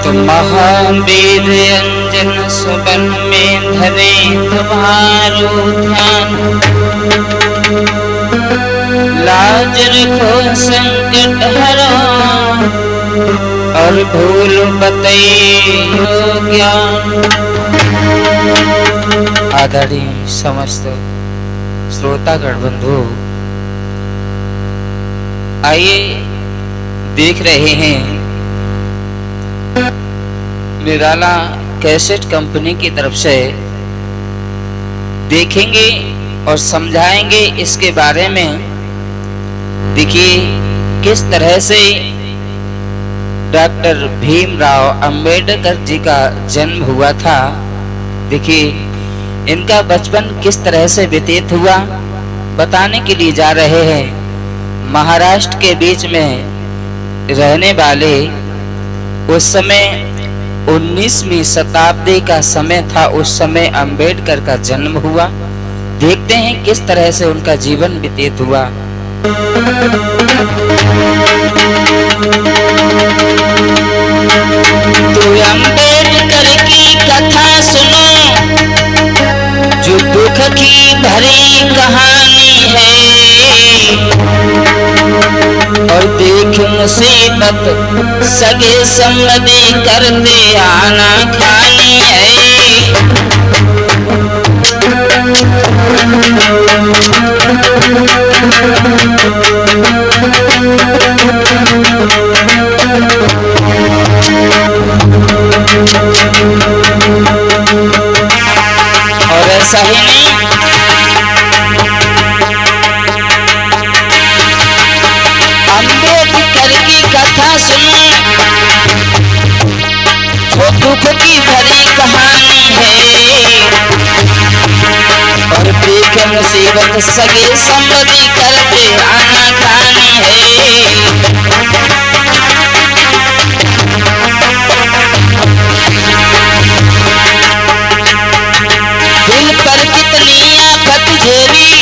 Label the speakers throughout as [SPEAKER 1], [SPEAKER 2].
[SPEAKER 1] तुम महावीर अंजन सुबन में धरे तुम्हारो ध्यान, लाज रखो संकट हरो और भूल बतइयो ज्ञान। आदरणीय समस्त श्रोतागण बंधु, आइए देख रहे हैं निराला कैसेट कंपनी की तरफ से, देखेंगे और समझाएंगे इसके बारे में। देखिए किस तरह से डॉक्टर भीमराव अंबेडकर जी का जन्म हुआ था। देखिए इनका बचपन किस तरह से व्यतीत हुआ, बताने के लिए जा रहे हैं। महाराष्ट्र के बीच में रहने वाले, उस समय 19वीं शताब्दी का समय था, उस समय अंबेडकर का जन्म हुआ। देखते हैं किस तरह से उनका जीवन व्यतीत हुआ। तो अंबेडकर की कथा सुनो, जो दुख की भरी कहानी है, और देख मुसीबत सगे संबंधी करते आना खानी है। और ऐसा ही नहीं, अंबेडकर की कथा सुनो, वो दुख की भरी कहानी है, और देख मुसीबत सगे संबंधी करते आना खानी है। दिल पर कितनी आफत झेली,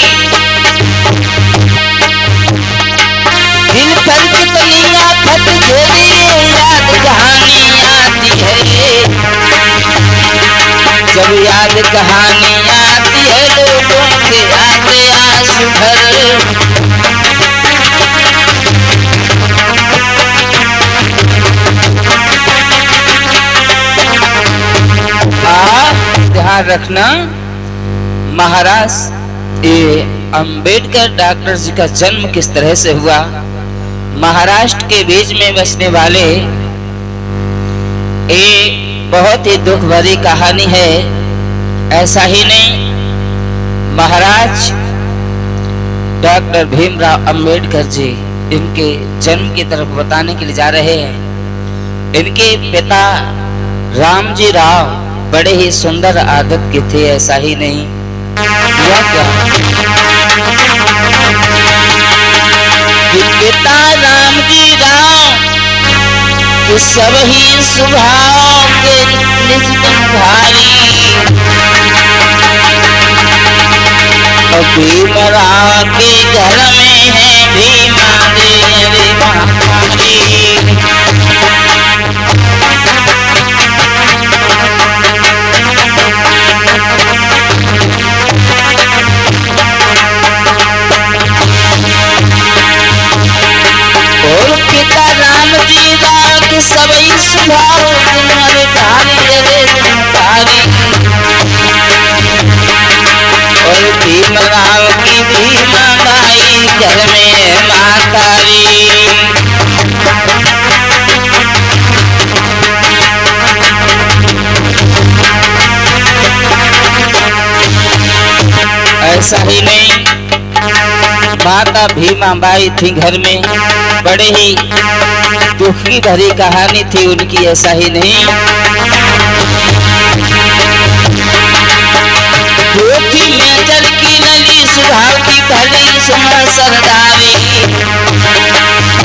[SPEAKER 1] दिल पर कितनी आफत झेली, याद कहानी आती है। जब याद कहानी आती है, लोगों के आते आंसू भर। ध्यान रखना, महाराष्ट्र ये अंबेडकर डॉक्टर जी का जन्म किस तरह से हुआ। महाराष्ट्र के बीच में बसने वाले, ये बहुत ही दुख भरी कहानी है। ऐसा ही नहीं, महाराज डॉक्टर भीमराव अंबेडकर जी इनके जन्म की तरफ बताने के लिए जा रहे हैं। इनके पिता रामजी राव बड़े ही सुंदर आदत के थे। ऐसा ही नहीं, हुआ क्या कि पिता रामजी राव कि सब ही स्वभाव के निज भारी, और भीमराव के घर में है भीमा देवी महामारी। और पिता रामजी राव के सबई स्वभाव तुम्हारे भारी, अरे तुम्हारी। और भीमराव की भीमा बाई घर में मातारी। ऐसा ही नहीं, माता भीमा बाई थी घर में, बड़े ही दुख की भरी कहानी थी उनकी। ऐसा ही नहीं, पोथी में जल की नली सुधार की भली सुना सरदारी।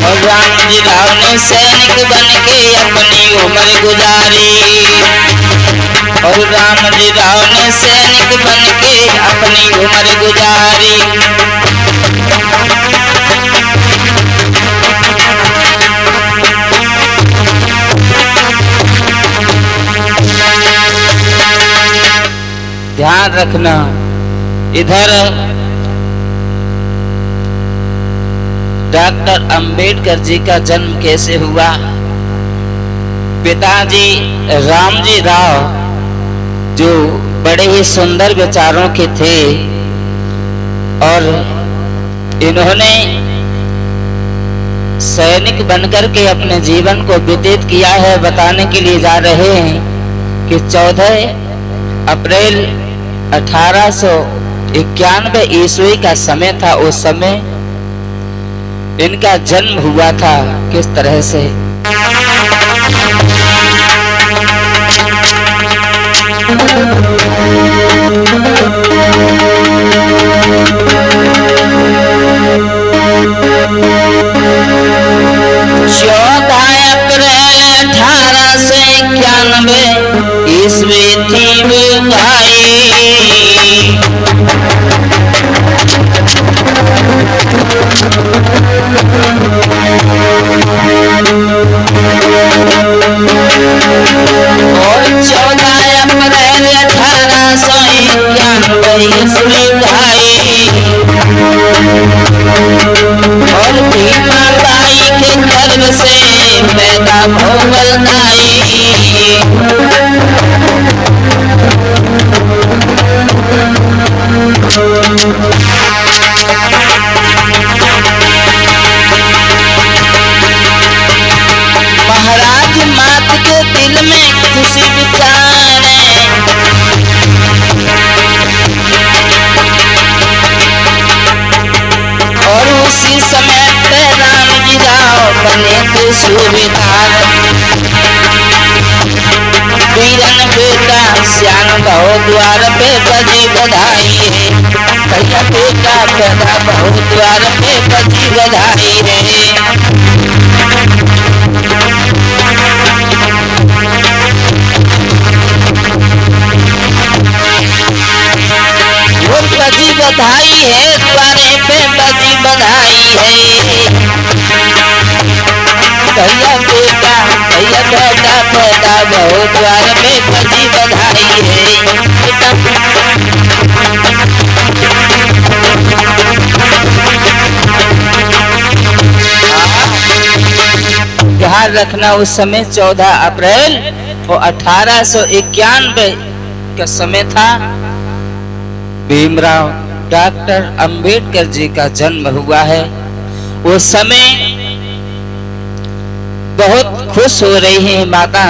[SPEAKER 1] और रामजी राव ने सैनिक बन के अपनी उम्र गुजारी। और रामजी राव ने सैनिक बन के अपनी उम्र गुजारी। ध्यान रखना। इधर डॉक्टर अंबेडकर जी का जन्म कैसे हुआ। पिताजी रामजी राव जो बड़े ही सुंदर विचारों के थे और इन्होंने सैनिक बनकर के अपने जीवन को व्यतीत किया है, बताने के लिए जा रहे हैं कि 14 अप्रैल 1891 ईस्वी का समय था। उस समय इनका जन्म हुआ था। किस तरह से ईस्वी थी बुधाई। और 14 अप्रैल 1891 ईस्वी बुधाई। और भीमा बाई के गर्भ से पैदा भोगल नाई। महाराज मात के दिल में खुशी विचारे। और उसी समय पे राम जी राव बने थे सूबेदार। वीरन बेटा श्याम बहु द्वार पे बजी बधाई है। भैया बेटा पैदा बहु द्वार पे बजी बधाई है। वो बजी बधाई है, द्वारे पे बजी बधाई है। भैया बेटा पैदा बहु द्वार पे बजी बधाई है। ध्यान रखना, उस समय 14 अप्रैल और 1891 का समय था। भीमराव डॉक्टर अंबेडकर जी का जन्म हुआ है। उस समय बहुत खुश हो रही है माता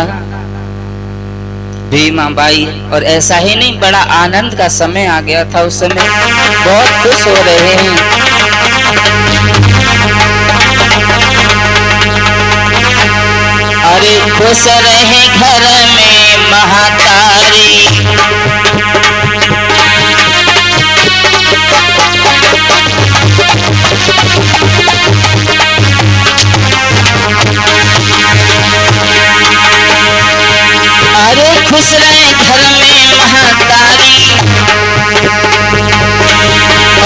[SPEAKER 1] भीमा बाई। और ऐसा ही नहीं, बड़ा आनंद का समय आ गया था। उस समय बहुत खुश हो रहे हैं। अरे खुश रहे घर में महातारी। अरे खुश रहे घर में महातारी।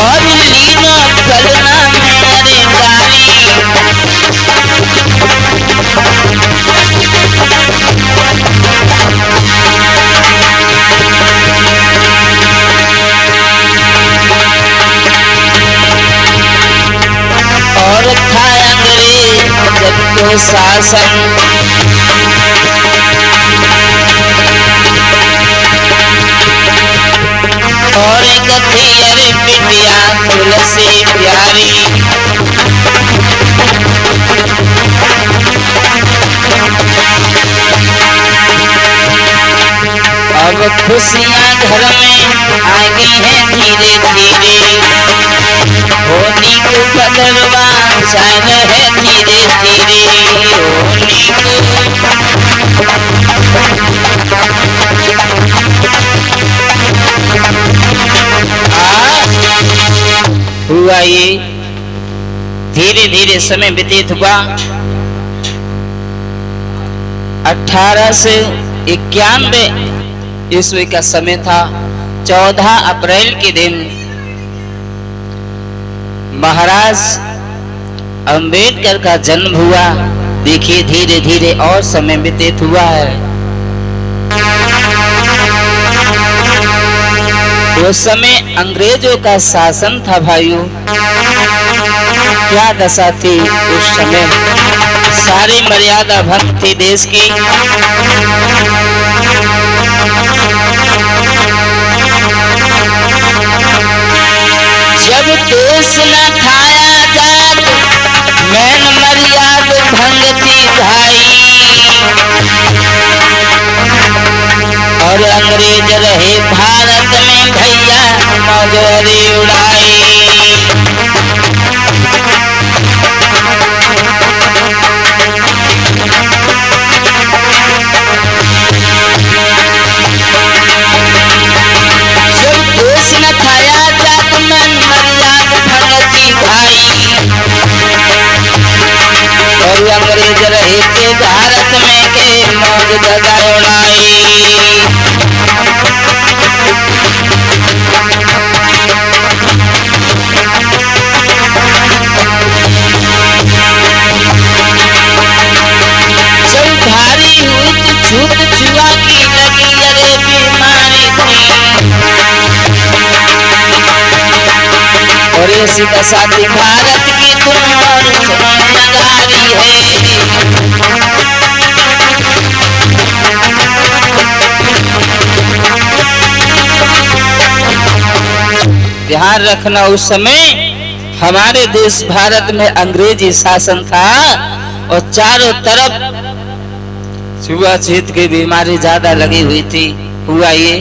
[SPEAKER 1] और लीनो करना मेरे गारी। और था अंग्रेज जब तो शासन। और एक थी अरे बिटिया तुलसी प्यारी। अब खुशियाँ घर में आ गई हैं धीरे धीरे। होली को बदलवा चाह रहे धीरे धीरे। होली हुआ ये धीरे धीरे समय व्यतीत हुआ। 1891 ईस्वी का समय था। 14 अप्रैल के दिन महाराज अंबेडकर का जन्म हुआ। देखिए धीरे धीरे और समय व्यतीत हुआ है। उस समय अंग्रेजों का शासन था भाइयों। क्या दशा थी उस समय, सारी मर्यादा भंग थी देश की। जब देश न था आजाद, मैन मर्यादा भंग थी भाई, और अंग्रेज रहे भारत में भैया मौजरी उड़ाई। जब देश न था आजाद, मैन मर्यादा भंग थी भाई, और अंग्रेज रहे थे भारत में के मौज दगा उड़ाई। जब भारी हुई तो छूत छुआ की लगी अरे बीमारी थी, और ऐसी दशा थी भारत की तुम और सुनो नगारी है। ध्यान रखना, उस समय हमारे देश भारत में अंग्रेजी शासन था और चारों तरफ छुआछूत की बीमारी ज्यादा लगी हुई थी। हुआ ये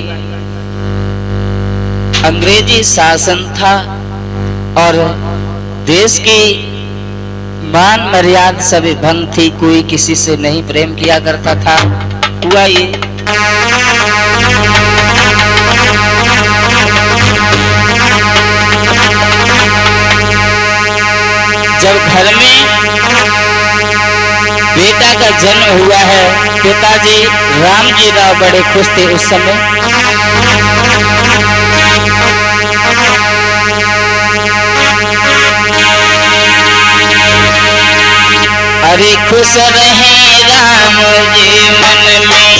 [SPEAKER 1] अंग्रेजी शासन था और देश की मान मर्यादा सभी भंग थी, कोई किसी से नहीं प्रेम किया करता था। हुआ ये जब घर में बेटा का जन्म हुआ है, पिताजी रामजी राव बड़े खुश थे उस समय। अरे खुश रहे राम जी मन में,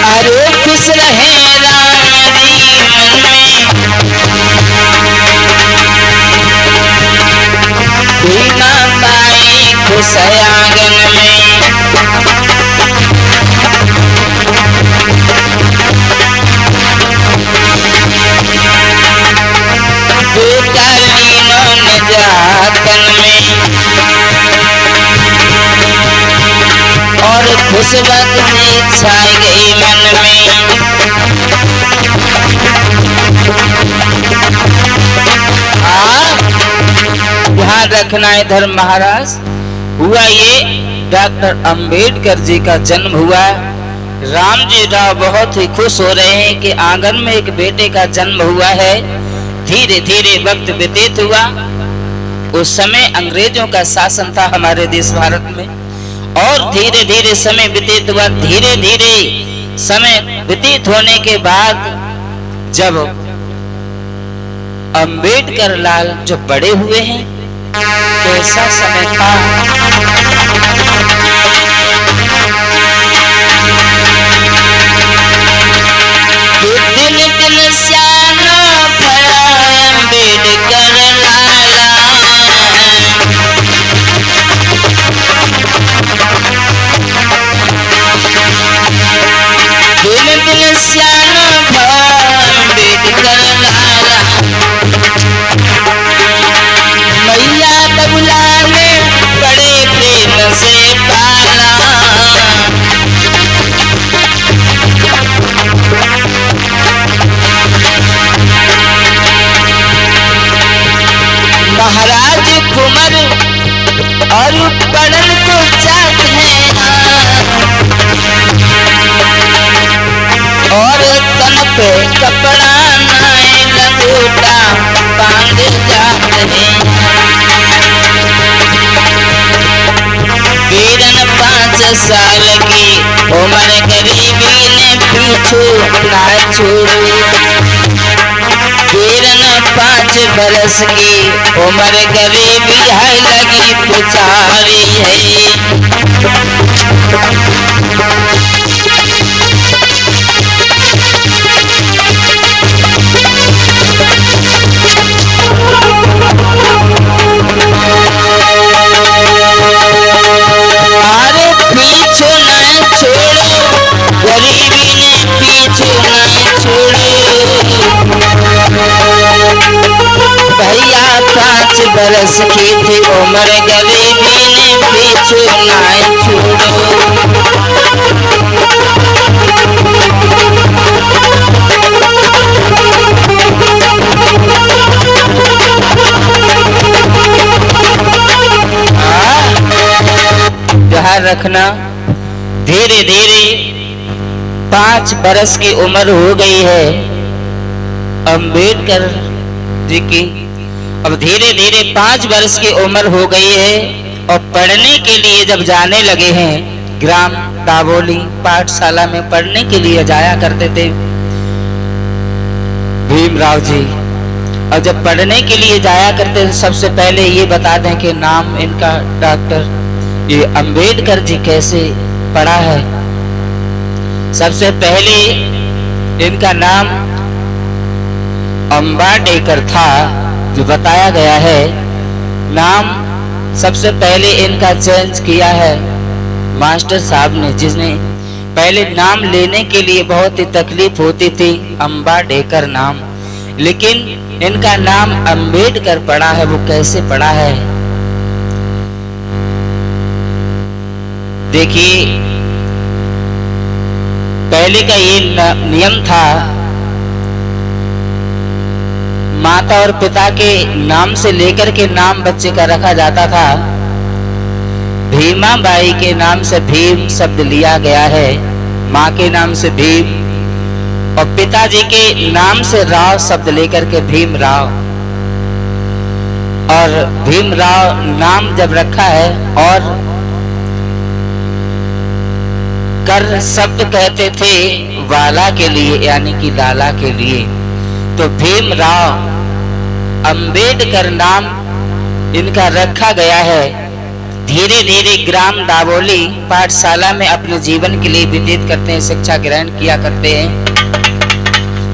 [SPEAKER 1] अरे खुश रहे राम जी मन में, कोई ना पाए खुश आंगन में। बेकालीनों निजातन में, और खुश बदली छाई गई मन में। ध्यान रखना इधर महाराज। हुआ ये डॉक्टर अंबेडकर जी का जन्म हुआ। रामजी राव बहुत ही खुश हो रहे हैं कि आंगन में एक बेटे का जन्म हुआ है। धीरे धीरे वक्त व्यतीत हुआ। उस समय अंग्रेजों का शासन था हमारे देश भारत में, और धीरे धीरे समय व्यतीत हुआ। धीरे धीरे समय व्यतीत होने के बाद जब अंबेडकर लाल जो बड़े हुए हैं, कैसा समय था। दिन दिन सियाना भया अंबेडकर लाला, दिन दिन सियाना भया अंबेडकर लाला। मैया बबुला ने बड़े प्रेम से पाला, महाराज कुंवर और पढ़न को जात है, और तन पे कपड़ा नाए लंगोटा बांध जात है। वीरन 5 साल की उम्र गरीबी ने पीछू नाच छोड़ो। किरण 5 बरस की उम्र गरीबी है लगी पुचारी है। अरे पीछे न छोड़ो, गरीबी ने पीछे न छोड़ो। भैया 5 बरस की थी उम्र गरीबी ने पीछे न छोड़ो। ध्यान रखना, धीरे धीरे 5 बरस की उम्र हो गई है अम्बेडकर जी की। अब धीरे धीरे 5 वर्ष की उम्र हो गई है और पढ़ने के लिए जब जाने लगे हैं, ग्राम दावोली पाठशाला में पढ़ने के लिए जाया करते थे भीमराव जी। और जब पढ़ने के लिए जाया करते थे, सबसे पहले ये बता दें कि नाम इनका डॉक्टर ये अंबेडकर जी कैसे पढ़ा है। सबसे पहले इनका नाम अंबाडेकर था, जो बताया गया है। नाम सबसे पहले इनका चेंज किया है मास्टर साहब ने, जिसने पहले नाम लेने के लिए बहुत ही तकलीफ होती थी, अंबाडेकर नाम, लेकिन इनका नाम अंबेडकर पड़ा है। वो कैसे पड़ा है देखिए। पहले का ये नियम था, माता और पिता के नाम से लेकर के नाम बच्चे का रखा जाता था। भीमा बाई के नाम से भीम शब्द लिया गया है, माँ के नाम से भीम, और पिताजी के नाम से राव शब्द लेकर के भीम राव। और भीम राव नाम जब रखा है, और कर शब्द कहते थे वाला के लिए, यानी कि लाला के लिए। तो भीमराव अंबेडकर नाम इनका रखा गया है। धीरे धीरे ग्राम दावोली पाठशाला में अपने जीवन के लिए व्यतीत करते हैं, शिक्षा ग्रहण किया करते हैं।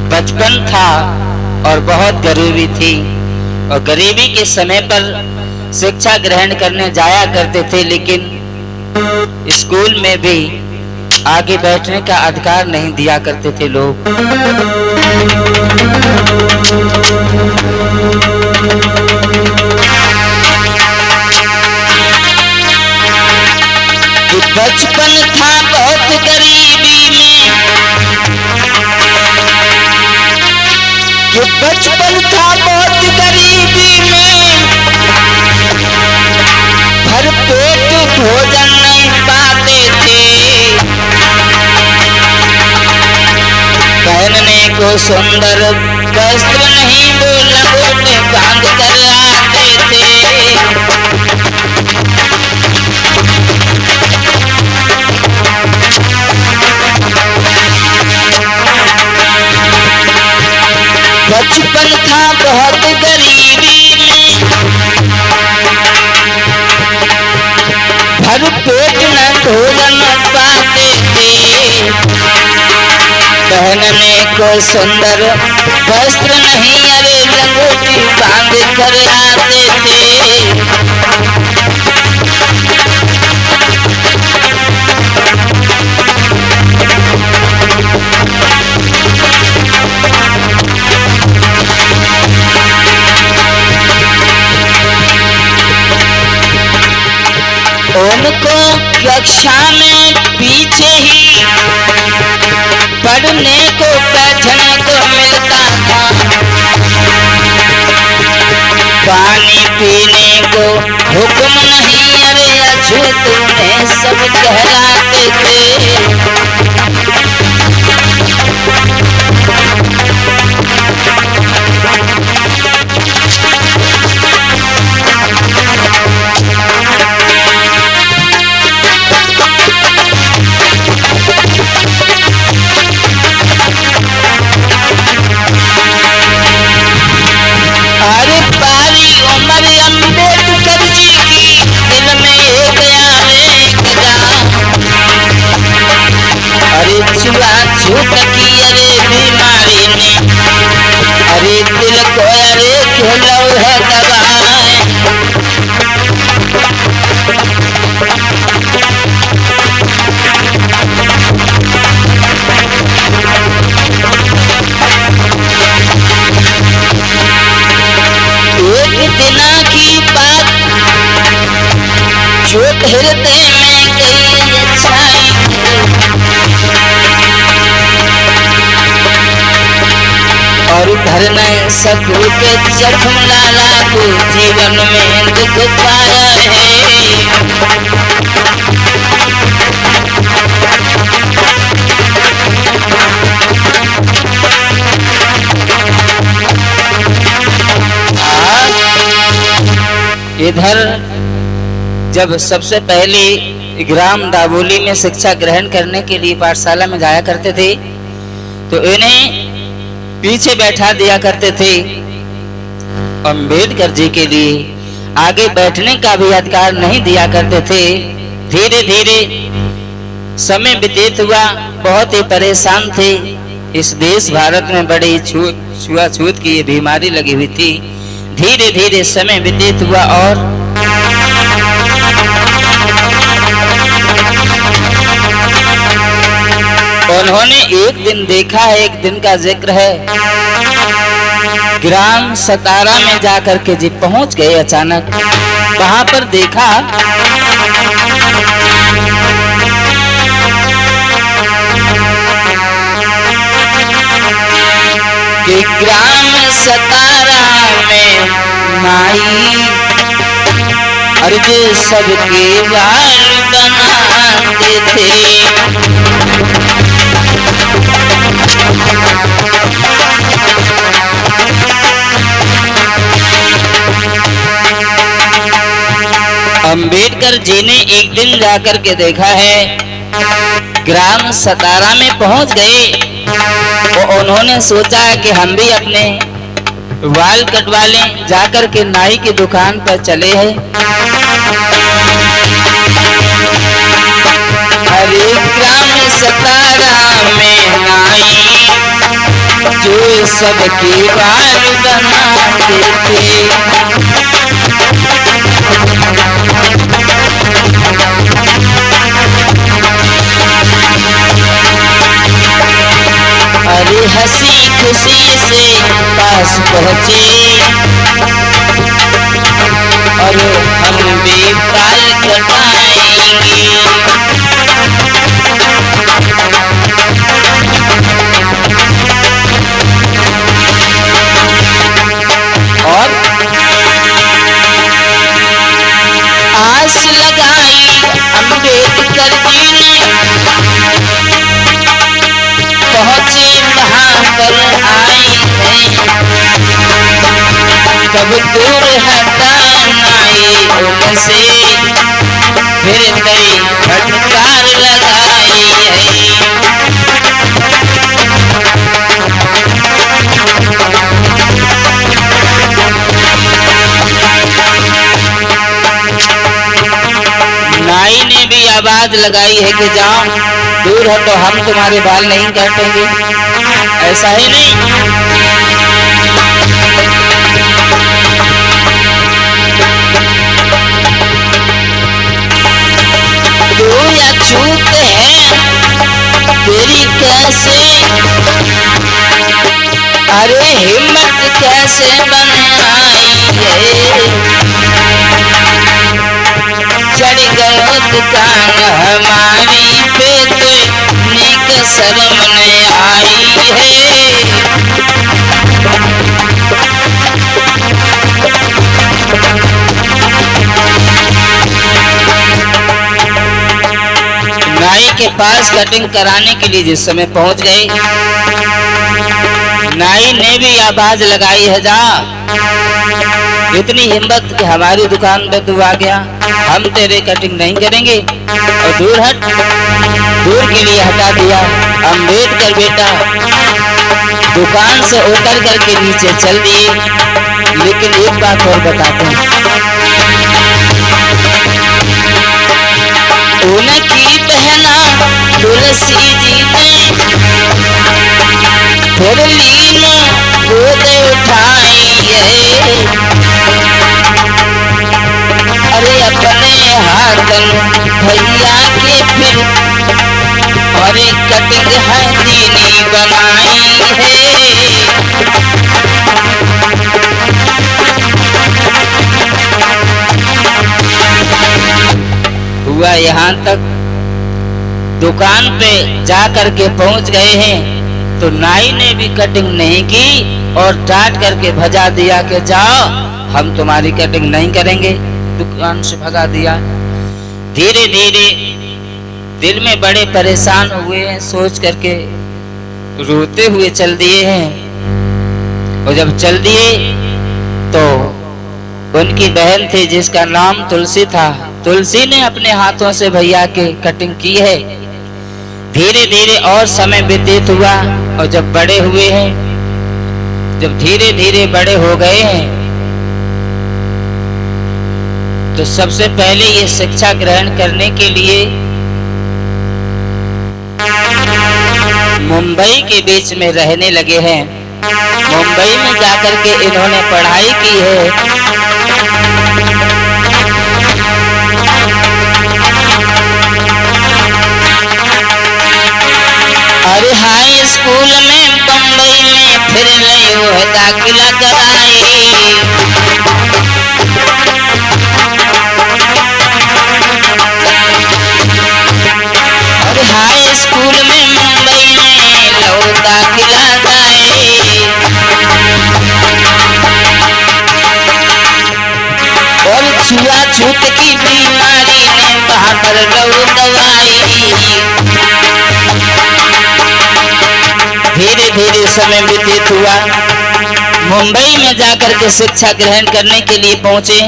[SPEAKER 1] बचपन था और बहुत गरीबी थी, और गरीबी के समय पर शिक्षा ग्रहण करने जाया करते थे, लेकिन स्कूल में भी आगे बैठने का अधिकार नहीं दिया करते थे लोग। बचपन था बहुत गरीबी में, कि बचपन था बहुत गरीबी में, भर पेट भोजन नहीं पाते थे, पहनने को सुंदर वस्त्र नहीं वो लंगोटे बांध कर आते थे। बचपन था बहुत गरीबी में, भर पेट न भोजन पाते थे, पहनने को सुंदर वस्त्र नहीं अरे लंगोटी बांध कर आते थे। उनको कक्षा में पीछे ही पढ़ने को बैठने को मिलता था, पानी पीने को हुक्म नहीं अरे अछूत में सब कहलाते थे। हर न सकूं के जख्म लाला को जीवन में दुख पाया है। इधर जब सबसे पहले ग्राम दावोली में शिक्षा ग्रहण करने के लिए पाठशाला में जाया करते थे तो इन्हें पीछे बैठा दिया करते थे। अम्बेडकर जी के लिए आगे बैठने का भी अधिकार नहीं दिया करते थे। धीरे धीरे समय व्यतीत हुआ, बहुत ही परेशान थे। इस देश भारत में बड़ी छुआछूत की ये बीमारी लगी हुई थी। धीरे धीरे समय व्यतीत हुआ और उन्होंने एक दिन देखा है, एक दिन का जिक्र है, ग्राम सतारा में जाकर के जी पहुंच गए। अचानक वहां पर देखा कि ग्राम सतारा में माई अर्ज सबके बाल बनाते थे। अंबेडकर जी ने एक दिन जाकर के देखा है, ग्राम सतारा में पहुंच गए। तो उन्होंने सोचा है कि हम भी अपने बाल कटवा लें। जाकर के नाई की दुकान पर चले हैं। अरे ग्राम सतारा में नाई जो सबके बाल बनाते थे। अरे हंसी खुशी से पास पहुंचे और हम भी बाल कटाएंगे। और आस लगाई अंबेडकर जी ने, पहुंचे वहां पर आई है। कब दूर हटानाई उनसे फिर नई फटकार लगाई है। नाई ने भी आवाज लगाई है कि जाओ दूर हटो, हम तुम्हारे बाल नहीं काटेंगे। ऐसा ही नहीं, तू या चूक है तेरी कैसे, अरे हिम्मत कैसे बन आई है। चढ़ गयो दुकान हमारी पे तो नीक शर्म नहीं आई है। नाई के पास कटिंग कराने के लिए जिस समय पहुंच गए, नाई ने भी आवाज लगाई है, जा इतनी हिम्मत कि हमारी दुकान पे तू आ गया, हम तेरे कटिंग नहीं करेंगे और दूर हट। दूर के लिए हटा दिया। अंबेडकर बेटा दुकान से उतर करके नीचे चल दिए। लेकिन एक बात और बताते हैं, उनकी बहना तुलसी जी ने फिर लीन गोद उठाई है। अरे अपने हाथन भैया के फिर और कटिंग है दीनी बनाई है। हुआ यहाँ तक दुकान पे जा करके पहुंच गए हैं तो नाई ने भी कटिंग नहीं की और डांट करके भजा दिया कि जाओ, हम तुम्हारी कटिंग नहीं करेंगे, दुकान से भगा दिया। धीरे धीरे दिल में बड़े परेशान हुए हैं, सोच करके रोते हुए चल दिए हैं। और जब चल दिए तो उनकी बहन थी जिसका नाम तुलसी था, तुलसी ने अपने हाथों से भैया के कटिंग की है। धीरे धीरे और समय व्यतीत हुआ और जब बड़े हुए हैं, जब धीरे धीरे बड़े हो गए हैं, तो सबसे पहले ये शिक्षा ग्रहण करने के लिए मुंबई के बीच में रहने लगे हैं। मुंबई में जाकर के इन्होंने पढ़ाई की है। अरे हाई स्कूल में बम्बई में फिर नहीं वो दाखिला कराई। अरे हाई स्कूल में मुंबई में लो दाखिला गए। और छुआछूत की बीमारी ने वहां पर लो दवाई। धीरे धीरे समय व्यतीत हुआ, मुंबई में जाकर के शिक्षा ग्रहण करने के लिए पहुंचे,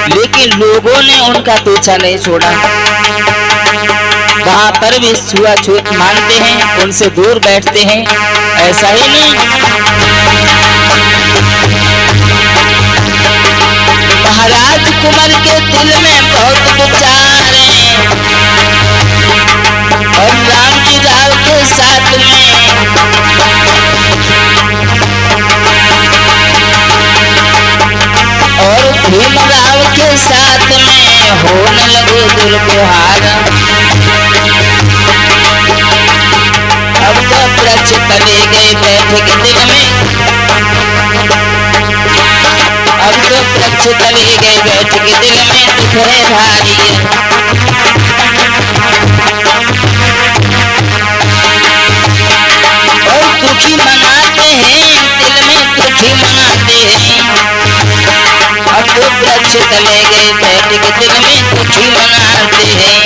[SPEAKER 1] लेकिन लोगों ने उनका पीछा नहीं छोड़ा। वहां पर भी छुआछूत मानते हैं, उनसे दूर बैठते हैं। ऐसा ही नहीं, महाराज कुंवर के दिल में बहुत विचार है और रामजी राव के साथ में और भीमराव के साथ में होने लगे दुर्व्यवहार। अब तो वृक्ष तले गए बैठे के दिल में, अब तो वृक्ष तले गए बैठे के दिल में दुख है भारी। और दुखी मनाते हैं, दिल में दुखी मनाते हैं। अब तो वृक्ष तले गए बैठे के दिल में दुखी मनाते हैं।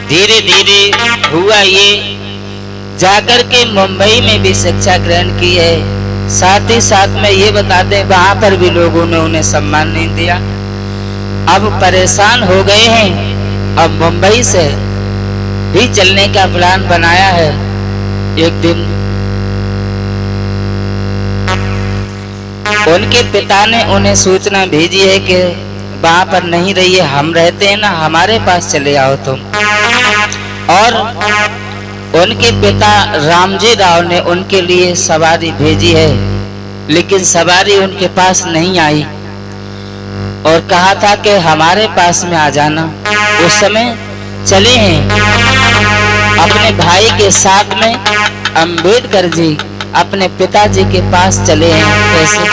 [SPEAKER 1] धीरे धीरे हुआ ये, जाकर के मुंबई में भी शिक्षा ग्रहण की है। साथ ही साथ में ये बता दें, वहां पर भी लोगों ने उन्हें सम्मान नहीं दिया। अब परेशान हो गए हैं, अब मुंबई से भी चलने का प्लान बनाया है। एक दिन उनके पिता ने उन्हें सूचना भेजी है कि वहां पर नहीं रहिए, हम रहते हैं ना, हमारे पास चले आओ तुम। और उनके पिता रामजी राव ने उनके लिए सवारी भेजी है, लेकिन सवारी उनके पास नहीं आई और कहा था कि हमारे पास में आ जाना। उस समय चले हैं अपने भाई के साथ में, अंबेडकर जी अपने पिताजी के पास चले हैं। कैसे?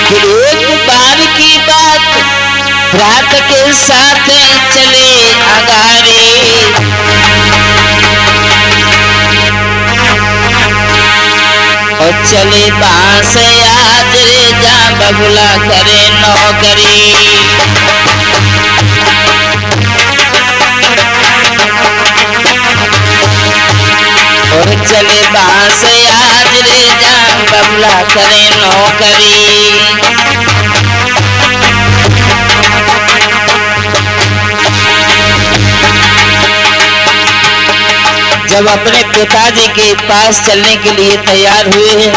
[SPEAKER 1] कि एक बार की बात, भ्रात के साथ चले अगारे। और चले बांस आज रे जा बबुला करे नौकरी। और चले बांस आज रे जा बबुला करे नौकरी। जब अपने पिताजी के पास चलने के लिए तैयार हुए हैं,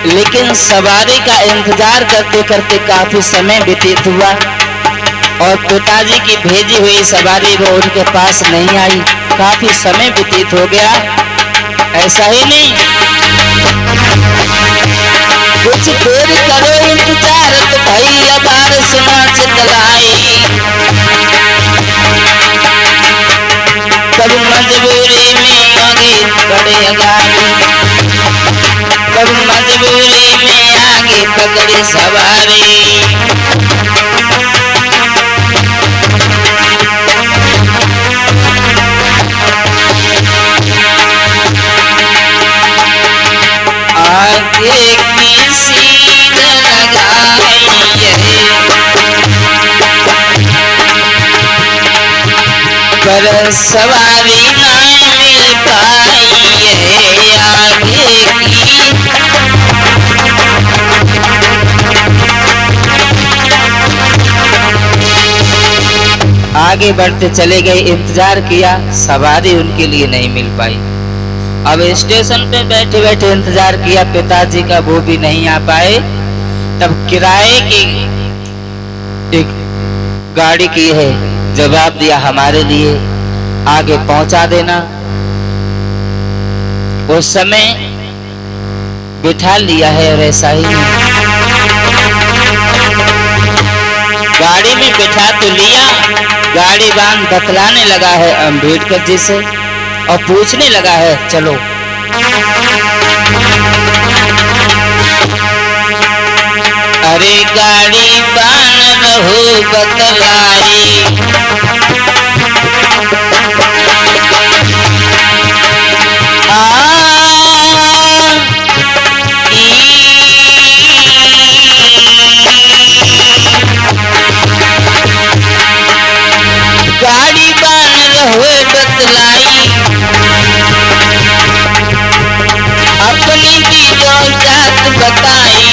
[SPEAKER 1] लेकिन सवारी का इंतजार करते करते काफी समय व्यतीत हुआ और पिताजी की भेजी हुई सवारी वो उनके पास नहीं आई। काफी समय व्यतीत हो गया। ऐसा ही नहीं, कुछ देर करो इंतजार तो भैया बार सुना चितलाई। कब मजबूरी में आगे बढ़े गाड़ी, कब मजबूरी में आगे पकड़े सवारी। सवारी। आगे की सीट लगाई पर सवारी ना मिल पाई आगे की। आगे बढ़ते चले गए, इंतजार किया, सवारी उनके लिए नहीं मिल पाई। अब स्टेशन पे बैठे बैठे इंतजार किया पिताजी का, वो भी नहीं आ पाए। तब किराए की एक गाड़ी की है, जवाब दिया हमारे लिए आगे पहुंचा देना। उस समय बिठा लिया है और ऐसा ही गाड़ी में बिठा तो लिया। गाड़ी बांध बतलाने लगा है अम्बेडकर जी से और पूछने लगा है चलो। अरे गाड़ी बांध रहो बतलाई, गाड़ी बांध रहो बतलाई, अपनी भी जो जात बताई।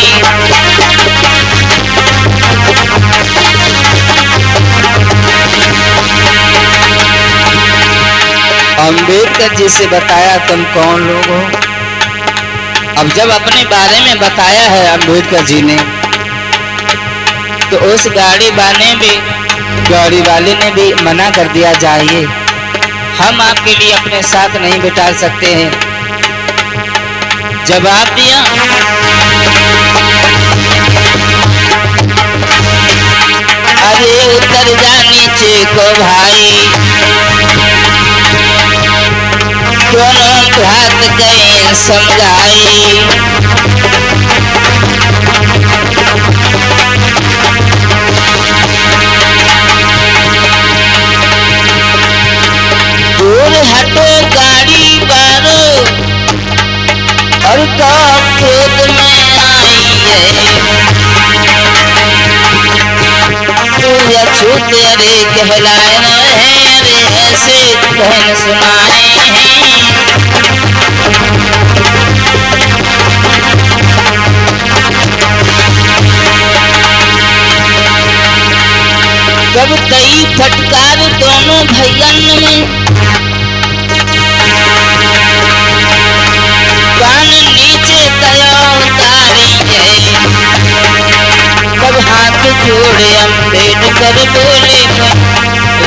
[SPEAKER 1] अम्बेडकर जी से बताया तुम कौन लोग हो। अब जब अपने बारे में बताया है अम्बेडकर जी ने, तो उस गाड़ी वाले ने भी मना कर दिया, जाइए हम आपके लिए अपने साथ नहीं बिठा सकते हैं। जवाब दिया अरे उतर जा नीचे को भाई, दोनों बात गए समझाई। दूर हटो गाड़ी बारो और तो खेत में आई है, तू अछूत अरे कहलाए न है, अरे ऐसे कहन सुनाए हैं। जब कई फटकार दोनों भैयन में, कान नीचे तया उतारी है। तब हाथ जोड़े अम्बेडकर बोले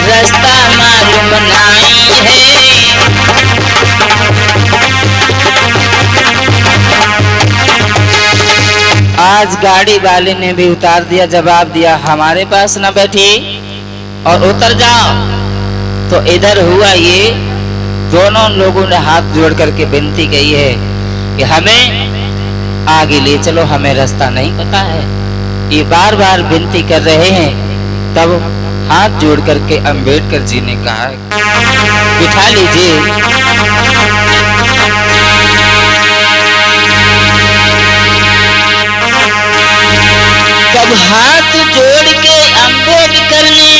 [SPEAKER 1] रास्ता मालूम नहीं है। आज गाड़ी वाले ने भी उतार दिया, जवाब दिया हमारे पास न बैठी और उतर जाओ। तो इधर हुआ ये, दोनों लोगों ने हाथ जोड़ करके विनती की है कि हमें आगे ले चलो, हमें रास्ता नहीं पता है। ये बार बार विनती कर रहे हैं। तब हाथ जोड़ करके अम्बेडकर जी ने कहा बिठा लीजिए। तब हाथ जोड़ के अम्बेडकर ने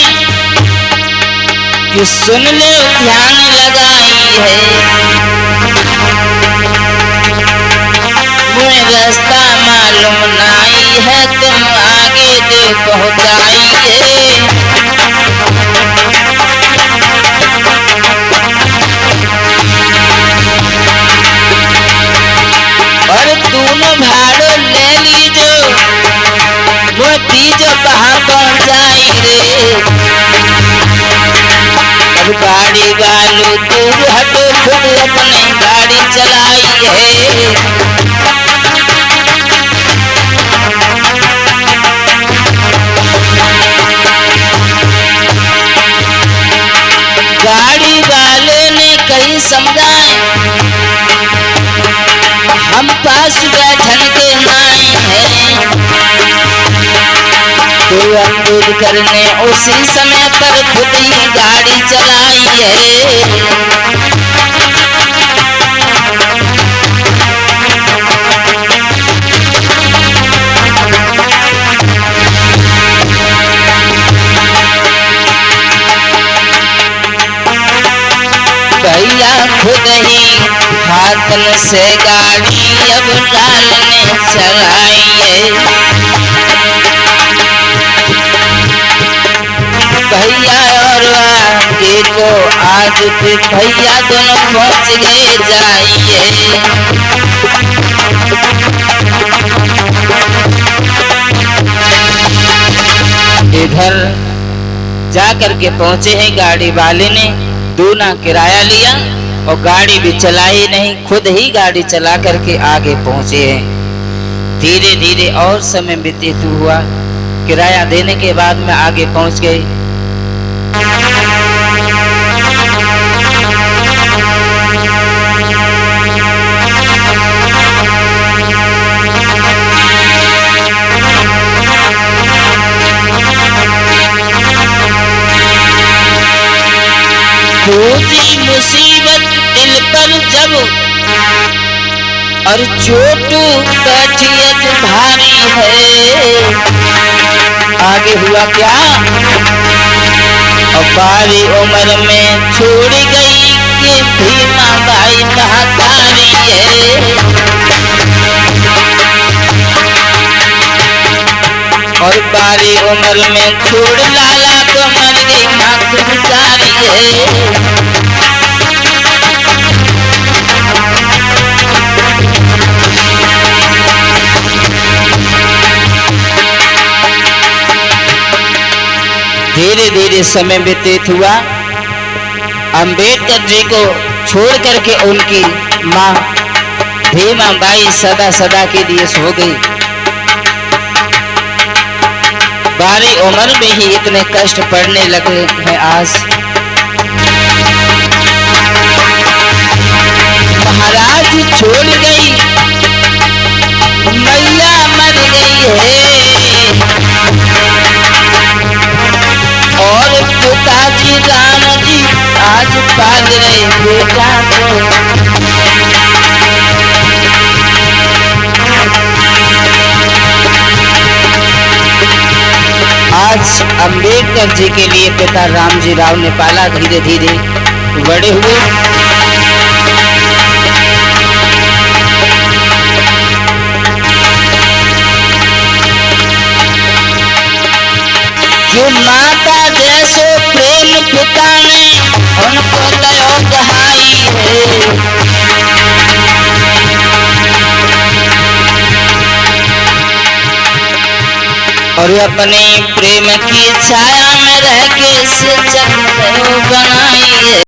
[SPEAKER 1] कि सुन ले ध्यान लगाई है, मुझे रास्ता मालूम नहीं है, तुम आगे दे पहुंचाइए। और दोनों भाड़ो ले लीजो, वो तीजो कहाँ पहुंचाई रे। अब गाड़ी वालों दूर हटो, खुद अपनी गाड़ी चलाई है। गाड़ी वाले ने कहीं समझाए, हम पास बैठन के नाई है। अम्बेडकर ने उसी समय पर खुद ही गाड़ी चलाई है। भैया खुद ही हाथन से गाड़ी अब लाल ने चलाई है। भैया और आगे को आज भैया दोनों पहुंच गए जाइए। इधर जा करके पहुंचे हैं, गाड़ी वाले ने दूना किराया लिया और गाड़ी भी चलाई नहीं, खुद ही गाड़ी चला करके आगे पहुंचे हैं। धीरे धीरे और समय व्यतीत हुआ, किराया देने के बाद में आगे पहुंच गए। पहुंची मुसीबत दिल पर जब और चोटू बैठियत भारी है। आगे हुआ क्या, और बारी उम्र में छोड़ गई कि भीमा बाई महतारी है। और बारी उम्र में छोड़ लाला तो मर गई माँ गुजारी है। धीरे धीरे समय व्यतीत हुआ, अंबेडकर जी को छोड़ करके उनकी माँ भीमा बाई सदा सदा के लिए सो गई। बारी उम्र में ही इतने कष्ट पड़ने लगे हैं आज। महाराज छोड़ गई, मैया मर गई है, और पिताजी राम जी आज पाल रहे बेटा को। आज अंबेडकर जी के लिए पिता रामजी राव ने पाला, धीरे धीरे बड़े हुए। जो माता जैसो प्रेम पिता ने उनको दया दहाई है। और अपने प्रेम की छाया में रह के शिक्षक बनाई